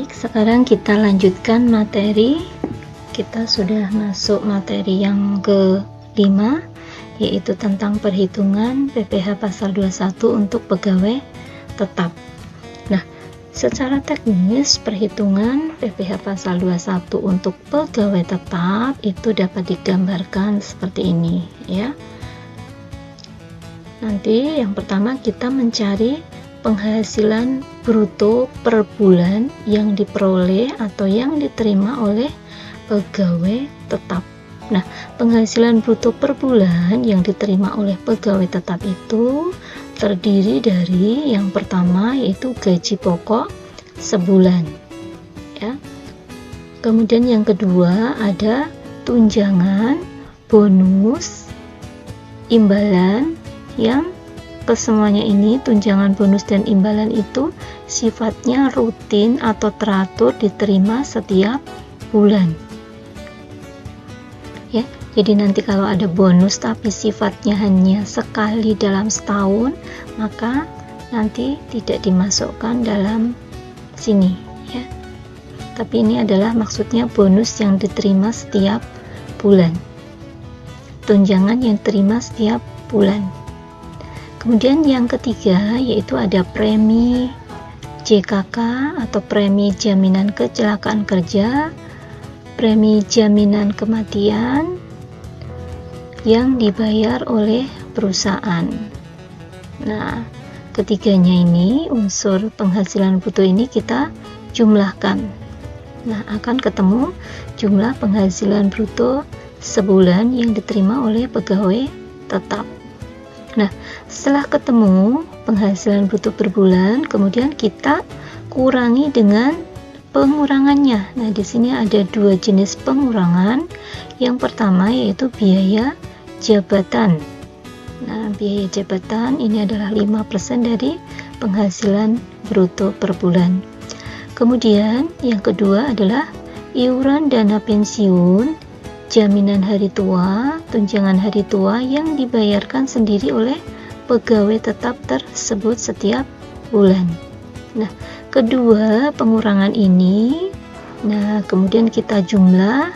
Baik, sekarang kita lanjutkan materi. Kita sudah masuk materi yang ke-5, yaitu tentang perhitungan PPh pasal 21 untuk pegawai tetap. Nah, secara teknis perhitungan PPh pasal 21 untuk pegawai tetap itu dapat digambarkan seperti ini, ya. Nanti yang pertama kita mencari penghasilan bruto per bulan yang diperoleh atau yang diterima oleh pegawai tetap. Nah, penghasilan bruto per bulan yang diterima oleh pegawai tetap itu terdiri dari yang pertama yaitu gaji pokok sebulan, ya. Kemudian yang kedua ada tunjangan, bonus, imbalan yang kesemuanya ini, tunjangan, bonus, dan imbalan itu sifatnya rutin atau teratur diterima setiap bulan, ya. Jadi nanti kalau ada bonus tapi sifatnya hanya sekali dalam setahun, maka nanti tidak dimasukkan dalam sini, ya. Tapi ini adalah maksudnya bonus yang diterima setiap bulan, tunjangan yang diterima setiap bulan. Kemudian yang ketiga yaitu ada premi JKK atau premi jaminan kecelakaan kerja, premi jaminan kematian yang dibayar oleh perusahaan. Nah, ketiganya ini unsur penghasilan bruto ini kita jumlahkan. Nah, akan ketemu jumlah penghasilan bruto sebulan yang diterima oleh pegawai tetap. Nah, setelah ketemu penghasilan bruto per bulan, kemudian kita kurangi dengan pengurangannya. Nah, di sini ada dua jenis pengurangan. Yang pertama yaitu biaya jabatan. Nah, biaya jabatan ini adalah 5% dari penghasilan bruto per bulan. Kemudian yang kedua adalah iuran dana pensiun, jaminan hari tua, tunjangan hari tua yang dibayarkan sendiri oleh pegawai tetap tersebut setiap bulan. Nah, kedua pengurangan ini, kemudian kita jumlah,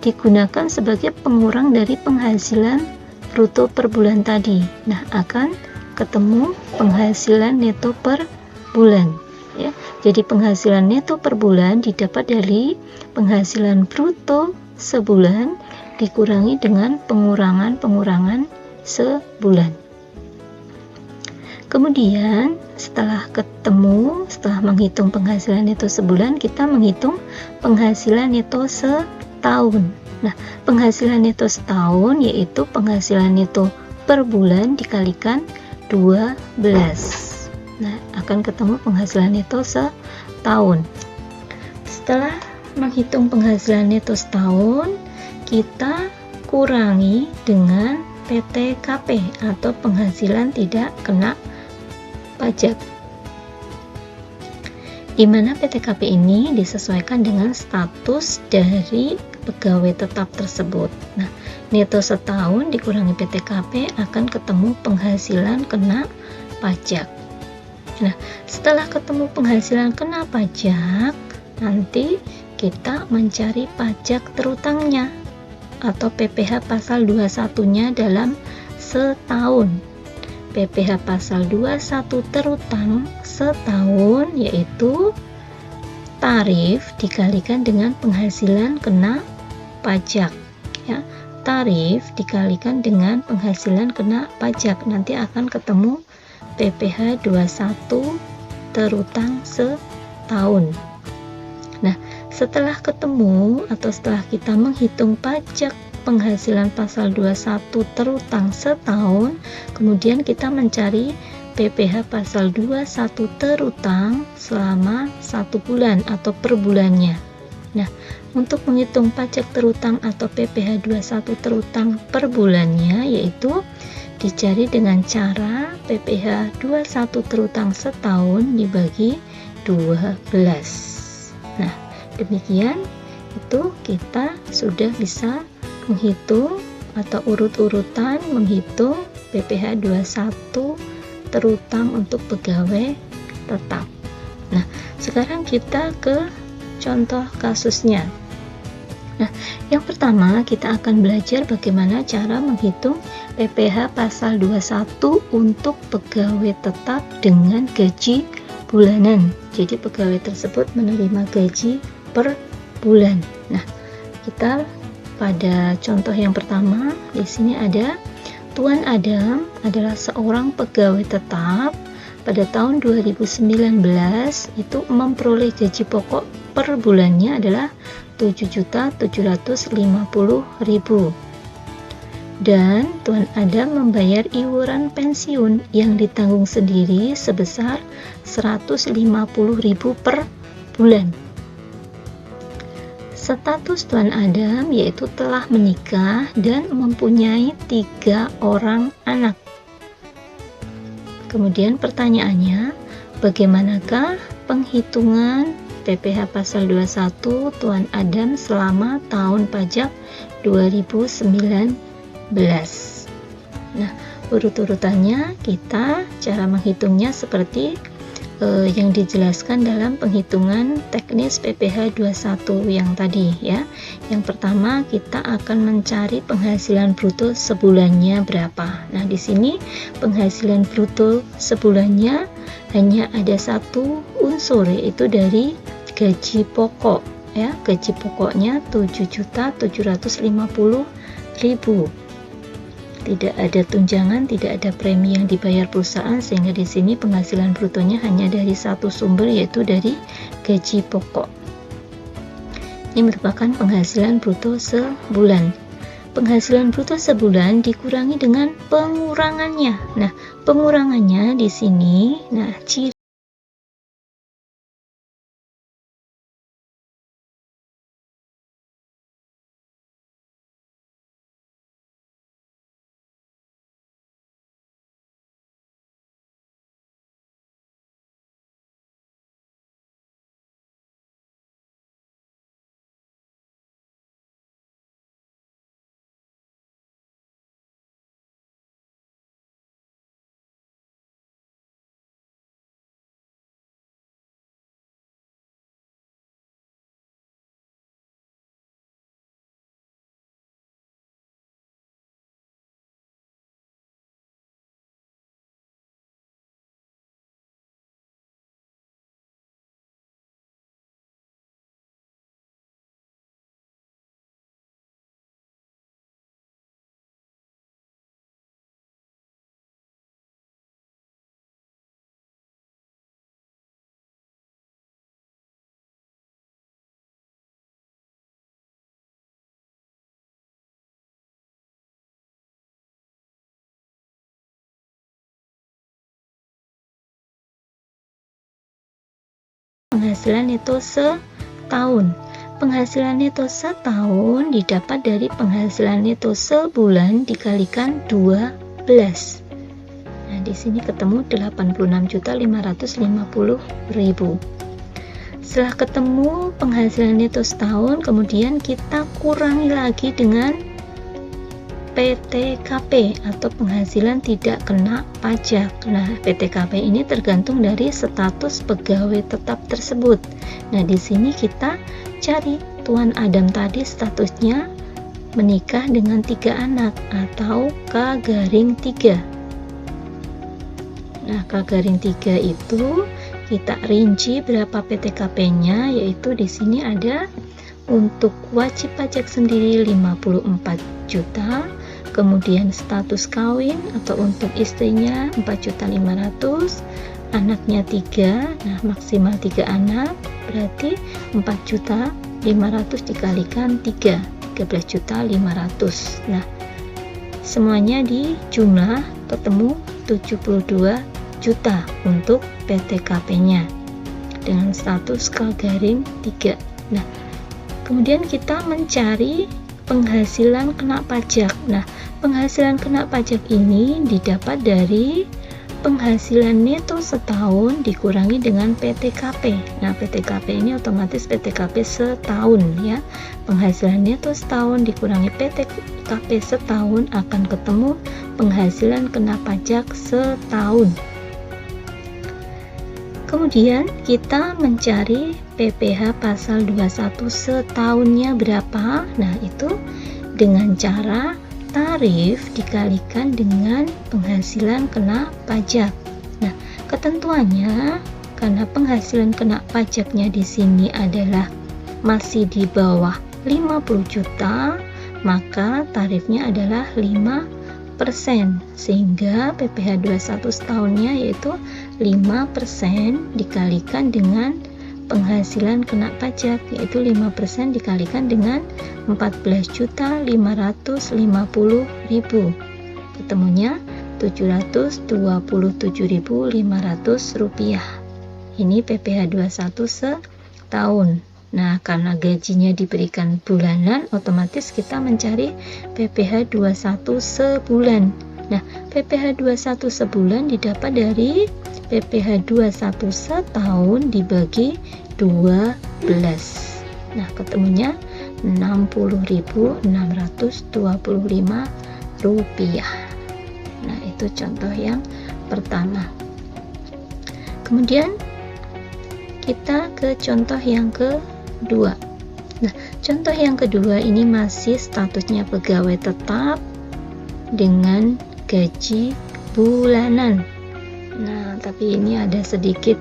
digunakan sebagai pengurang dari penghasilan bruto per bulan tadi. Nah, akan ketemu penghasilan neto per bulan, ya. Jadi penghasilan neto per bulan didapat dari penghasilan bruto sebulan dikurangi dengan pengurangan-pengurangan sebulan. Kemudian setelah menghitung penghasilan neto sebulan, kita menghitung penghasilan neto setahun. Nah, penghasilan neto setahun yaitu penghasilan neto per bulan dikalikan 12. Nah, akan ketemu penghasilan neto setahun. Setelah menghitung penghasilan neto setahun, kita kurangi dengan PTKP atau penghasilan tidak kena pajak, di mana PTKP ini disesuaikan dengan status dari pegawai tetap tersebut. Nah, neto setahun dikurangi PTKP akan ketemu penghasilan kena pajak. Nah, setelah ketemu penghasilan kena pajak, nanti kita mencari pajak terutangnya atau PPh pasal 21-nya dalam setahun. PPh pasal 21 terutang setahun yaitu tarif dikalikan dengan penghasilan kena pajak, ya. Tarif dikalikan dengan penghasilan kena pajak, nanti akan ketemu PPh 21 terutang setahun. Nah, setelah ketemu atau setelah kita menghitung pajak penghasilan pasal 21 terutang setahun, kemudian kita mencari PPh pasal 21 terutang selama 1 bulan atau per bulannya. Nah, untuk menghitung pajak terutang atau PPh 21 terutang per bulannya yaitu dicari dengan cara PPh 21 terutang setahun dibagi 12. Nah, demikian itu kita sudah bisa menghitung atau urut-urutan menghitung PPh 21 terutang untuk pegawai tetap. Nah, Sekarang kita ke contoh kasusnya. Nah, yang pertama kita akan belajar bagaimana cara menghitung PPh pasal 21 untuk pegawai tetap dengan gaji bulanan. Jadi pegawai tersebut menerima gaji per bulan. Nah, kita pada contoh yang pertama di sini ada Tuan Adam adalah seorang pegawai tetap pada tahun 2019 itu memperoleh gaji pokok per bulannya adalah 7.750.000 dan Tuan Adam membayar iuran pensiun yang ditanggung sendiri sebesar 150.000 per bulan. Status Tuan Adam yaitu telah menikah dan mempunyai 3 orang anak. Kemudian pertanyaannya, bagaimanakah penghitungan PPh pasal 21 Tuan Adam selama tahun pajak 2019? Nah, urut-urutannya kita cara menghitungnya seperti yang dijelaskan dalam penghitungan teknis PPh 21 yang tadi ya. Yang pertama kita akan mencari penghasilan bruto sebulannya berapa. Nah, di sini penghasilan bruto sebulannya hanya ada satu unsur, yaitu dari gaji pokok ya. Gaji pokoknya 7.750.000. Tidak ada tunjangan, tidak ada premi yang dibayar perusahaan, sehingga di sini penghasilan brutonya hanya dari satu sumber, yaitu dari gaji pokok. Ini merupakan penghasilan bruto sebulan. Penghasilan bruto sebulan dikurangi dengan pengurangannya. Nah, pengurangannya di sini, nah ciri penghasilan neto setahun. Penghasilan neto setahun didapat dari penghasilan neto sebulan dikalikan 12. Nah, di sini ketemu 86.550.000. Setelah ketemu penghasilan neto setahun, kemudian kita kurangi lagi dengan PTKP atau penghasilan tidak kena pajak. Nah, PTKP ini tergantung dari status pegawai tetap tersebut. Nah, di sini kita cari Tuan Adam tadi statusnya menikah dengan 3 anak atau K-3. Nah, K-3 itu kita rinci berapa PTKP-nya, yaitu di sini ada untuk wajib pajak sendiri 54 juta. Kemudian status kawin atau untuk istrinya 4.500.000, anaknya 3, nah maksimal 3 anak, berarti 4.500.000 dikalikan 3, 13.500.000. Nah, semuanya di jumlah ketemu 72 juta untuk PTKP-nya dengan status K-3. Nah, kemudian kita mencari penghasilan kena pajak. Nah, penghasilan kena pajak ini didapat dari penghasilan neto setahun dikurangi dengan PTKP. Nah, PTKP ini otomatis PTKP setahun ya. Penghasilan neto setahun dikurangi PTKP setahun akan ketemu penghasilan kena pajak setahun. Kemudian kita mencari PPh pasal 21 setahunnya berapa. Nah, itu dengan cara tarif dikalikan dengan penghasilan kena pajak. Nah, ketentuannya karena penghasilan kena pajaknya di sini adalah masih di bawah 50 juta, maka tarifnya adalah 5%, sehingga PPh 21 setahunnya yaitu 5% dikalikan dengan penghasilan kena pajak, yaitu 5% dikalikan dengan 14.550.000, ketemunya 727.500 rupiah. Ini PPh 21 setahun. Nah, karena gajinya diberikan bulanan, otomatis kita mencari PPh 21 sebulan. Nah, PPh 21 sebulan didapat dari PPh 21 setahun dibagi 12. Nah, ketemunya 60.625 rupiah. Nah, itu contoh yang pertama. Kemudian kita ke contoh yang kedua. Nah, contoh yang kedua ini masih statusnya pegawai tetap dengan gaji bulanan. Nah, tapi ini ada sedikit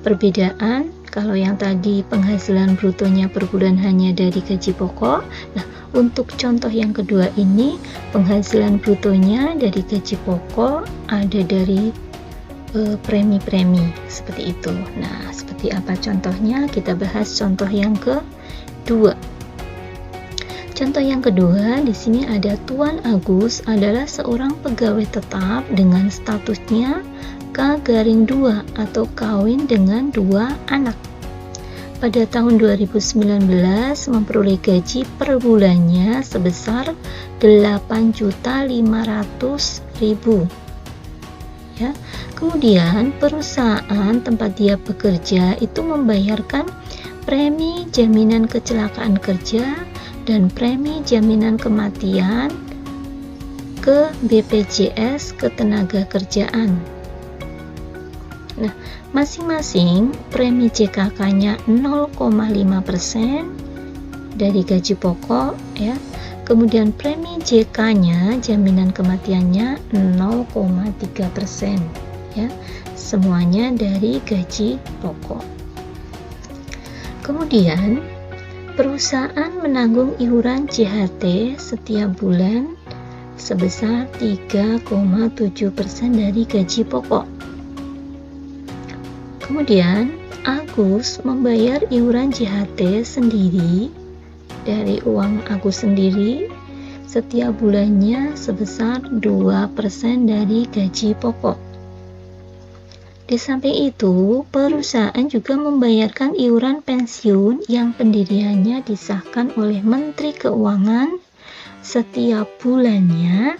perbedaan. Kalau yang tadi penghasilan brutonya per bulan hanya dari gaji pokok. Nah, untuk contoh yang kedua ini penghasilan brutonya dari gaji pokok, ada dari premi-premi seperti itu. Nah, seperti apa contohnya? Kita bahas contoh yang kedua. Contoh yang kedua, di sini ada Tuan Agus adalah seorang pegawai tetap dengan statusnya K-2 atau kawin dengan 2 anak. Pada tahun 2019 memperoleh gaji per bulannya sebesar 8.500.000. Ya. Kemudian perusahaan tempat dia bekerja itu membayarkan premi jaminan kecelakaan kerja dan premi jaminan kematian ke BPJS Ketenagakerjaan. Nah, masing-masing premi JKK-nya 0,5% dari gaji pokok, ya. Kemudian premi JK-nya, jaminan kematiannya 0,3%, ya. Semuanya dari gaji pokok. Kemudian perusahaan menanggung iuran JHT setiap bulan sebesar 3,7% dari gaji pokok. Kemudian Agus membayar iuran JHT sendiri dari uang Agus sendiri setiap bulannya sebesar 2% dari gaji pokok. Di samping itu, perusahaan juga membayarkan iuran pensiun yang pendiriannya disahkan oleh Menteri Keuangan setiap bulannya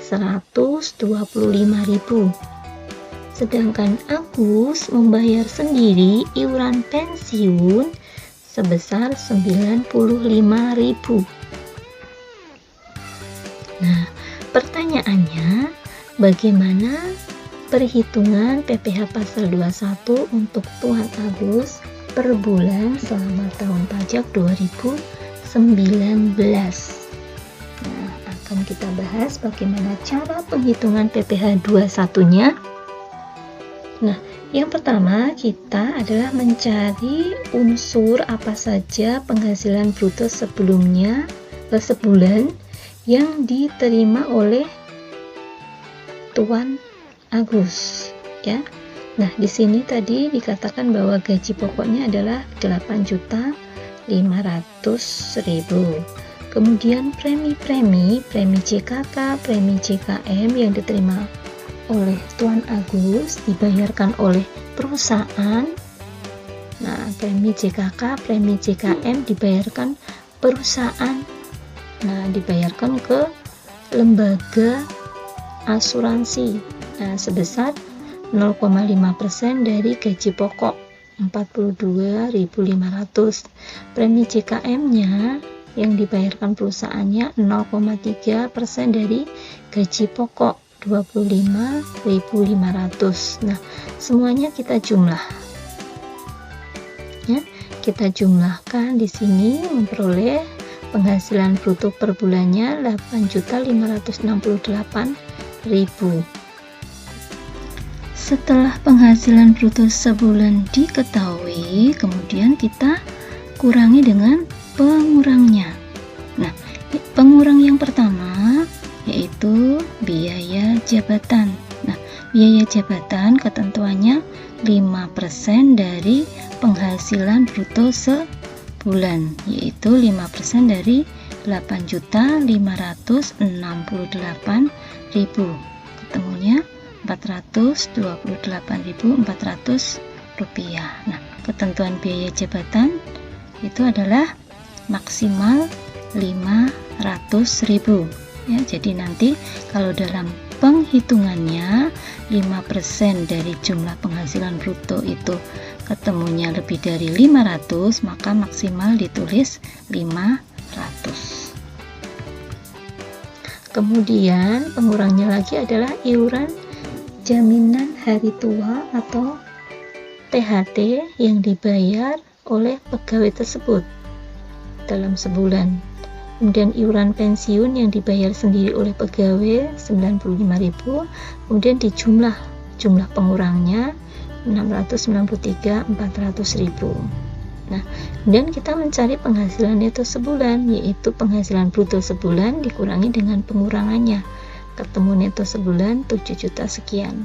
125.000. Sedangkan Agus membayar sendiri iuran pensiun sebesar 95.000. Nah, pertanyaannya, bagaimana perhitungan PPh pasal 21 untuk Tuan Agus per bulan selama tahun pajak 2019? Nah, akan kita bahas bagaimana cara penghitungan PPh 21-nya. Nah, yang pertama kita adalah mencari unsur apa saja penghasilan bruto sebelumnya sebulan yang diterima oleh Tuan Agus, ya. Nah, di sini tadi dikatakan bahwa gaji pokoknya adalah 8.500.000. Kemudian premi JKK, premi JKM yang diterima oleh Tuan Agus dibayarkan oleh perusahaan. Nah, premi JKK, premi JKM dibayarkan perusahaan. Nah, dibayarkan ke lembaga asuransi. Nah, sebesar 0,5% dari gaji pokok 42.500. Premi JKM-nya yang dibayarkan perusahaannya 0,3% dari gaji pokok 25.500. Nah, semuanya kita jumlah. kita jumlahkan di sini memperoleh penghasilan bruto per bulannya 8.568.000. Setelah penghasilan bruto sebulan diketahui, kemudian kita kurangi dengan pengurangnya. Nah, pengurang yang pertama yaitu biaya jabatan. Nah, biaya jabatan ketentuannya 5% dari penghasilan bruto sebulan, yaitu 5% dari 8.568.000. Ketemunya 428.400 rupiah. Nah, ketentuan biaya jabatan itu adalah maksimal 500.000 ya. Jadi nanti kalau dalam penghitungannya 5% dari jumlah penghasilan bruto itu ketemunya lebih dari 500, maka maksimal ditulis 500. Kemudian pengurangnya lagi adalah iuran jaminan hari tua atau THT yang dibayar oleh pegawai tersebut dalam sebulan. Kemudian iuran pensiun yang dibayar sendiri oleh pegawai 95.000, kemudian dijumlah jumlah pengurangnya 693.400.000. Nah, kemudian kita mencari penghasilan neto sebulan, yaitu penghasilan bruto sebulan dikurangi dengan pengurangannya. Ketemu neto sebulan 7 juta sekian.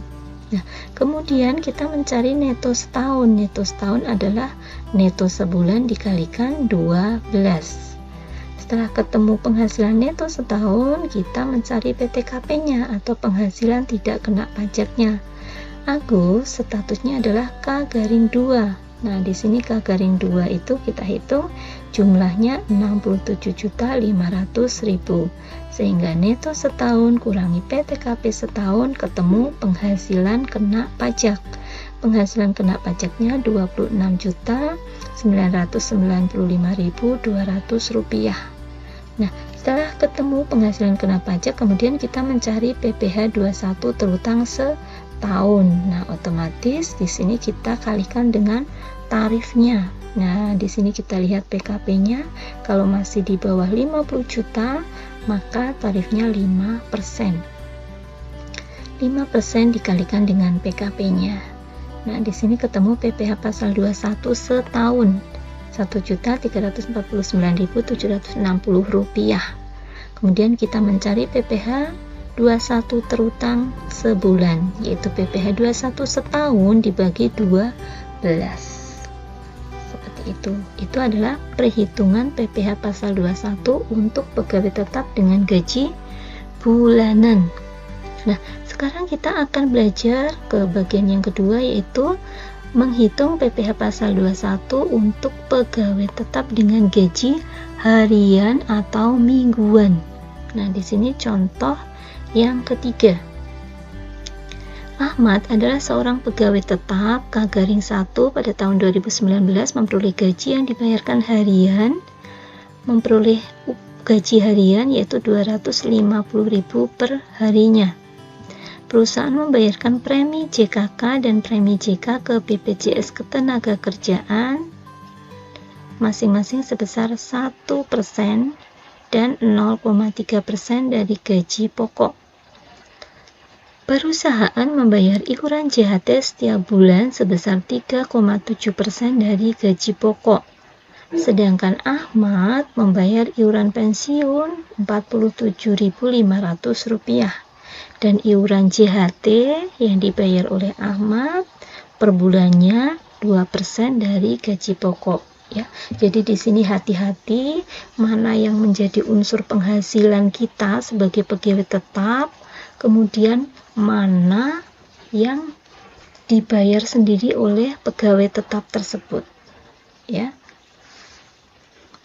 Nah, kemudian kita mencari neto setahun. Neto setahun adalah neto sebulan dikalikan 12. Setelah ketemu penghasilan neto setahun, kita mencari PTKP-nya atau penghasilan tidak kena pajaknya. Agus statusnya adalah K-2. Nah, di sini K-2 itu kita hitung jumlahnya 67.500.000. Sehingga neto setahun kurangi PTKP setahun ketemu penghasilan kena pajak. Penghasilan kena pajaknya 26.995.200 rupiah. Nah, setelah ketemu penghasilan kena pajak, kemudian kita mencari PPh 21 terutang setahun. Nah, otomatis di sini kita kalikan dengan tarifnya. Nah, di sini kita lihat PKP-nya, kalau masih di bawah 50 juta, maka tarifnya 5%. 5% dikalikan dengan PKP-nya. Nah, di sini ketemu PPh pasal 21 setahun. 1.349.760 rupiah. Kemudian kita mencari PPh 21 terutang sebulan, yaitu PPh 21 setahun dibagi 12. Seperti itu. Itu adalah perhitungan PPh pasal 21 untuk pegawai tetap dengan gaji bulanan. Nah, sekarang kita akan belajar ke bagian yang kedua, yaitu menghitung PPh pasal 21 untuk pegawai tetap dengan gaji harian atau mingguan. Nah, di sini contoh yang ketiga. Ahmad adalah seorang pegawai tetap K-1 pada tahun 2019 memperoleh gaji yang dibayarkan harian, memperoleh gaji harian yaitu 250.000 per harinya. Perusahaan membayarkan premi JKK dan premi JK ke BPJS Ketenagakerjaan masing-masing sebesar 1% dan 0,3% dari gaji pokok. Perusahaan membayar iuran JHT setiap bulan sebesar 3,7% dari gaji pokok. Sedangkan Ahmad membayar iuran pensiun Rp47.500 dan iuran JHT yang dibayar oleh Ahmad per bulannya 2% dari gaji pokok ya. Jadi di sini hati-hati mana yang menjadi unsur penghasilan kita sebagai pegawai tetap, kemudian mana yang dibayar sendiri oleh pegawai tetap tersebut ya.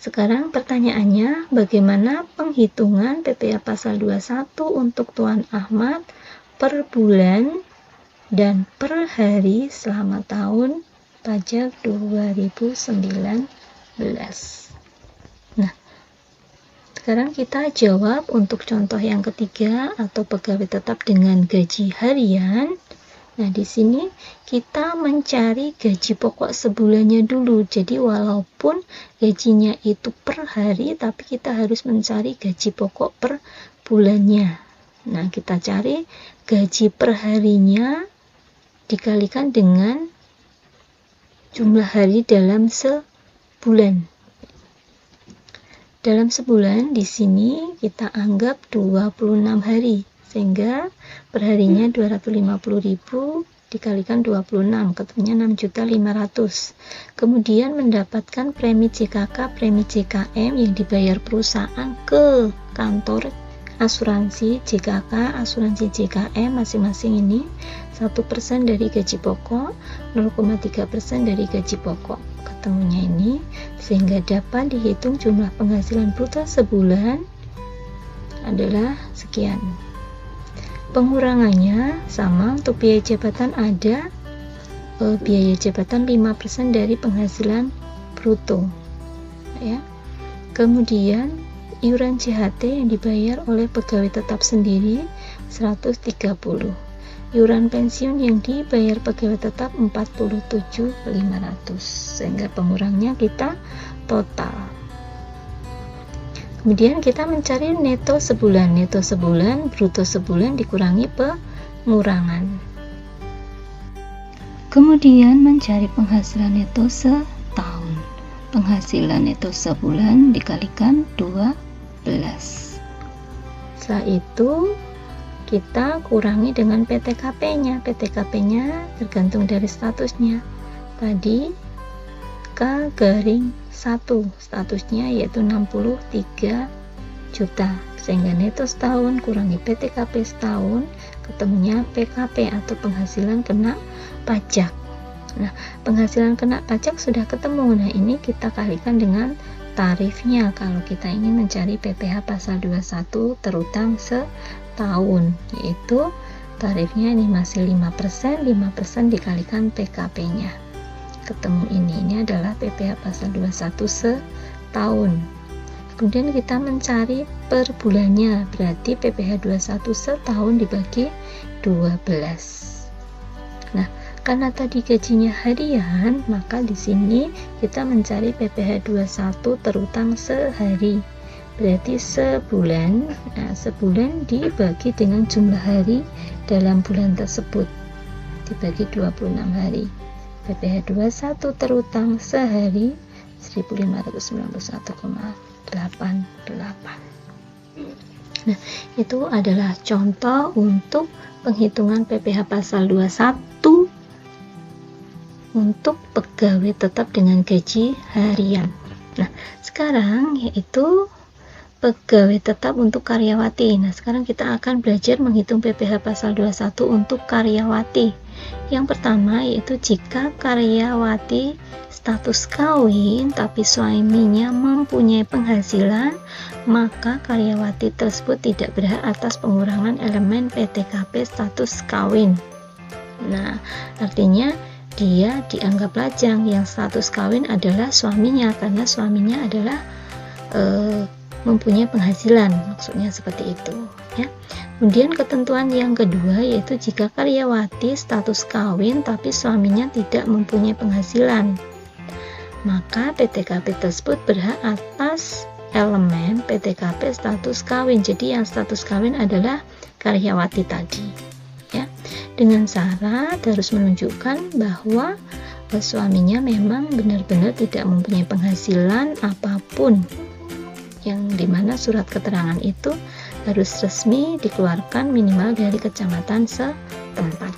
Sekarang pertanyaannya, bagaimana penghitungan PPh pasal 21 untuk Tuan Ahmad per bulan dan per hari selama tahun pajak 2019? Nah, sekarang kita jawab untuk contoh yang ketiga atau pegawai tetap dengan gaji harian. Nah, di sini kita mencari gaji pokok sebulannya dulu. Jadi walaupun gajinya itu per hari, tapi kita harus mencari gaji pokok per bulannya. Nah, kita cari gaji per harinya dikalikan dengan jumlah hari dalam sebulan. Dalam sebulan di sini kita anggap 26 hari. Sehingga perharinya 250.000 dikalikan 26, ketemunya 6.500.000. Kemudian mendapatkan premi JKK, premi JKM yang dibayar perusahaan ke kantor asuransi JKK, asuransi JKM masing-masing ini 1% dari gaji pokok, 0,3% dari gaji pokok. Ketemunya ini sehingga dapat dihitung jumlah penghasilan bruto sebulan adalah sekian. Pengurangannya sama, untuk biaya jabatan ada biaya jabatan 5% dari penghasilan bruto ya. Kemudian iuran JHT yang dibayar oleh pegawai tetap sendiri 130. Iuran pensiun yang dibayar pegawai tetap 47.500. Sehingga pengurangnya kita total. Kemudian kita mencari neto sebulan. Neto sebulan, bruto sebulan dikurangi pengurangan. Kemudian mencari penghasilan neto setahun. Penghasilan neto sebulan dikalikan 12. Setelah itu kita kurangi dengan PTKP-nya. PTKP-nya tergantung dari statusnya. Tadi K-1 statusnya yaitu 63 juta, sehingga neto setahun kurangi PTKP setahun ketemunya PKP atau penghasilan kena pajak. Nah, penghasilan kena pajak sudah ketemu. Nah, ini kita kalikan dengan tarifnya kalau kita ingin mencari PPh pasal 21 terutang setahun, yaitu tarifnya ini masih 5%, 5% dikalikan PKP-nya. Ketemu ini adalah PPh pasal 21 setahun. Kemudian kita mencari per bulannya, berarti PPh 21 setahun dibagi 12. Nah, karena tadi gajinya harian, maka di sini kita mencari PPh 21 terutang sehari. Berarti sebulan. Nah, sebulan dibagi dengan jumlah hari dalam bulan tersebut. Dibagi 26 hari. PPh 21 terutang sehari 1591,88. Nah, itu adalah contoh untuk penghitungan PPh pasal 21 untuk pegawai tetap dengan gaji harian. Nah, sekarang yaitu pegawai tetap untuk karyawati. Nah, sekarang kita akan belajar menghitung PPh pasal 21 untuk karyawati. Yang pertama yaitu jika karyawati status kawin tapi suaminya mempunyai penghasilan, maka karyawati tersebut tidak berhak atas pengurangan elemen PTKP status kawin. Nah, artinya dia dianggap lajang. Yang status kawin adalah suaminya, karena suaminya adalah mempunyai penghasilan, maksudnya seperti itu ya. Kemudian ketentuan yang kedua yaitu jika karyawati status kawin tapi suaminya tidak mempunyai penghasilan, maka PTKP tersebut berhak atas elemen PTKP status kawin. Jadi yang status kawin adalah karyawati tadi ya, dengan syarat harus menunjukkan bahwa suaminya memang benar-benar tidak mempunyai penghasilan apapun, yang dimana surat keterangan itu harus resmi dikeluarkan minimal dari kecamatan setempat.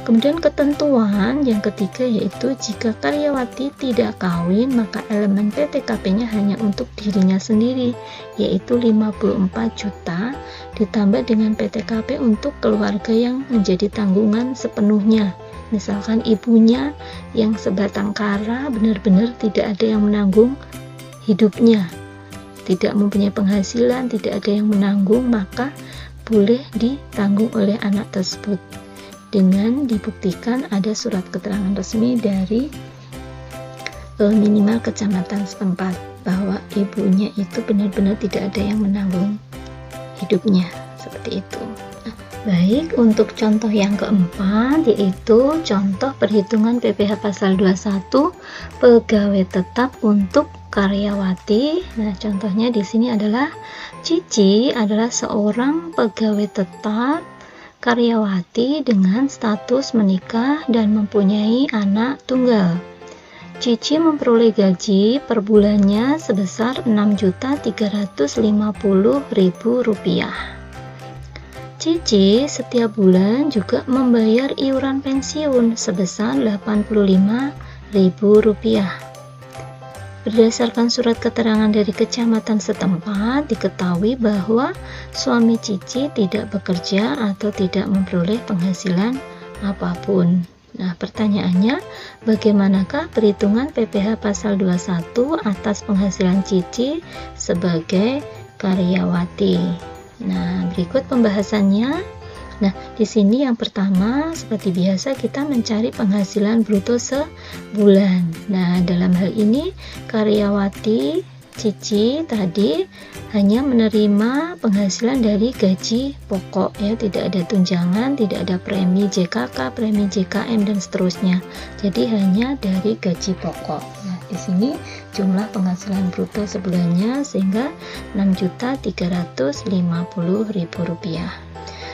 Kemudian ketentuan yang ketiga yaitu jika karyawati tidak kawin, maka elemen PTKP-nya hanya untuk dirinya sendiri, yaitu 54 juta ditambah dengan PTKP untuk keluarga yang menjadi tanggungan sepenuhnya. Misalkan ibunya yang sebatang kara benar-benar tidak ada yang menanggung hidupnya, tidak mempunyai penghasilan, tidak ada yang menanggung, maka boleh ditanggung oleh anak tersebut dengan dibuktikan ada surat keterangan resmi dari minimal kecamatan setempat bahwa ibunya itu benar-benar tidak ada yang menanggung hidupnya, seperti itu. Nah, Baik, untuk contoh yang keempat yaitu contoh perhitungan PPh pasal 21 pegawai tetap untuk karyawati. Nah, contohnya di sini adalah Cici adalah seorang pegawai tetap karyawati dengan status menikah dan mempunyai anak tunggal. Cici memperoleh gaji per bulannya sebesar Rp6.350.000. Cici setiap bulan juga membayar iuran pensiun sebesar Rp85.000. Berdasarkan surat keterangan dari kecamatan setempat, diketahui bahwa suami Cici tidak bekerja atau tidak memperoleh penghasilan apapun. Nah, pertanyaannya, bagaimanakah perhitungan PPh pasal 21 atas penghasilan Cici sebagai karyawati? Nah, berikut pembahasannya. Nah, di sini yang pertama, seperti biasa kita mencari penghasilan bruto sebulan. Nah, dalam hal ini karyawati Cici tadi hanya menerima penghasilan dari gaji pokok ya, tidak ada tunjangan, tidak ada premi JKK, premi JKM dan seterusnya. Jadi hanya dari gaji pokok. Nah, di sini jumlah penghasilan bruto sebulannya sehingga Rp6.350.000.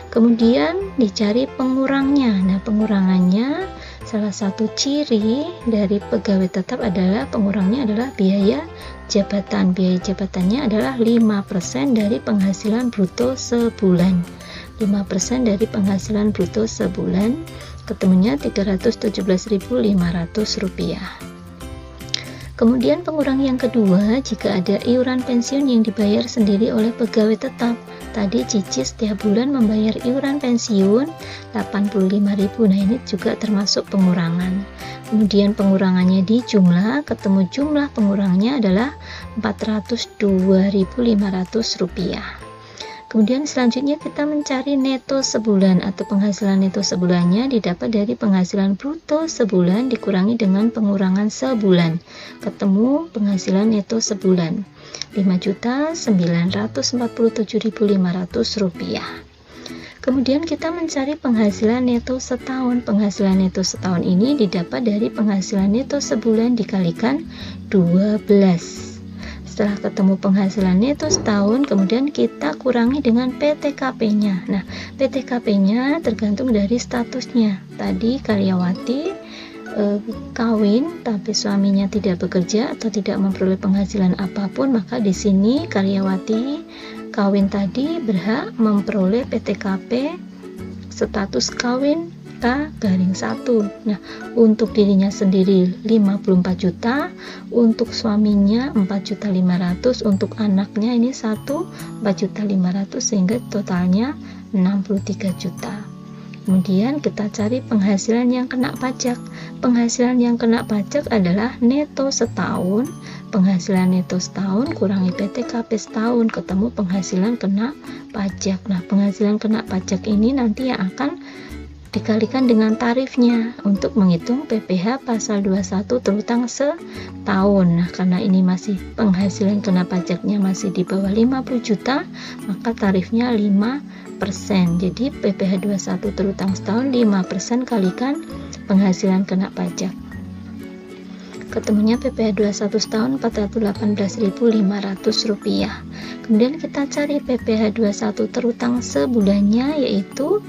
Kemudian dicari pengurangnya. Nah, pengurangannya salah satu ciri dari pegawai tetap adalah pengurangnya adalah biaya jabatan. Biaya jabatannya adalah 5% dari penghasilan bruto sebulan. 5% dari penghasilan bruto sebulan, ketemunya Rp317.500. Kemudian pengurang yang kedua, jika ada iuran pensiun yang dibayar sendiri oleh pegawai tetap. Tadi Cici setiap bulan membayar iuran pensiun Rp85.000. Nah, ini juga termasuk pengurangan. Kemudian pengurangannya dijumlah, ketemu jumlah pengurangnya adalah Rp402.500. Kemudian selanjutnya kita mencari neto sebulan atau penghasilan neto sebulannya didapat dari penghasilan bruto sebulan dikurangi dengan pengurangan sebulan. Ketemu penghasilan neto sebulan Rp5.947.500. Kemudian kita mencari penghasilan neto setahun. Penghasilan neto setahun ini didapat dari penghasilan neto sebulan dikalikan 12. Setelah ketemu penghasilan neto setahun, kemudian kita kurangi dengan PTKP-nya. Nah, PTKP-nya tergantung dari statusnya. Tadi karyawati kawin tapi suaminya tidak bekerja atau tidak memperoleh penghasilan apapun, maka di sini karyawati kawin tadi berhak memperoleh PTKP status kawin K-1. Nah, untuk dirinya sendiri 54 juta, untuk suaminya 4.500.000, untuk anaknya ini 4.500.000 sehingga totalnya 63 juta. Kemudian kita cari penghasilan yang kena pajak. Penghasilan yang kena pajak adalah neto setahun. Penghasilan neto setahun kurangi PTKP setahun, ketemu penghasilan kena pajak. Nah, penghasilan kena pajak ini nanti yang akan dikalikan dengan tarifnya untuk menghitung PPh pasal 21 terutang setahun. Nah, karena ini masih penghasilan kena pajaknya masih di bawah 50 juta, maka tarifnya 5%. Jadi PPh 21 terutang setahun 5% kalikan penghasilan kena pajak. Ketemunya PPh 21 setahun Rp418.500. Kemudian kita cari PPh 21 terutang sebulannya yaitu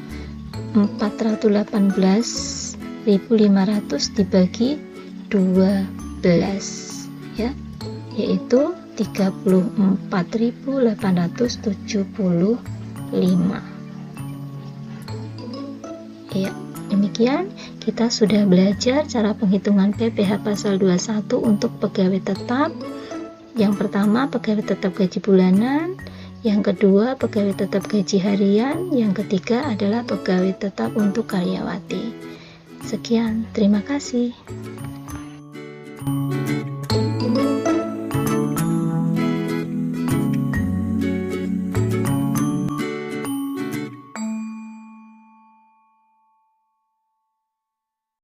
418.500 dibagi 12 ya, yaitu 34.875. Ya, demikian kita sudah belajar cara penghitungan PPh pasal 21 untuk pegawai tetap. Yang pertama, pegawai tetap gaji bulanan. Yang kedua, pegawai tetap gaji harian. Yang ketiga adalah pegawai tetap untuk karyawati. Sekian, terima kasih.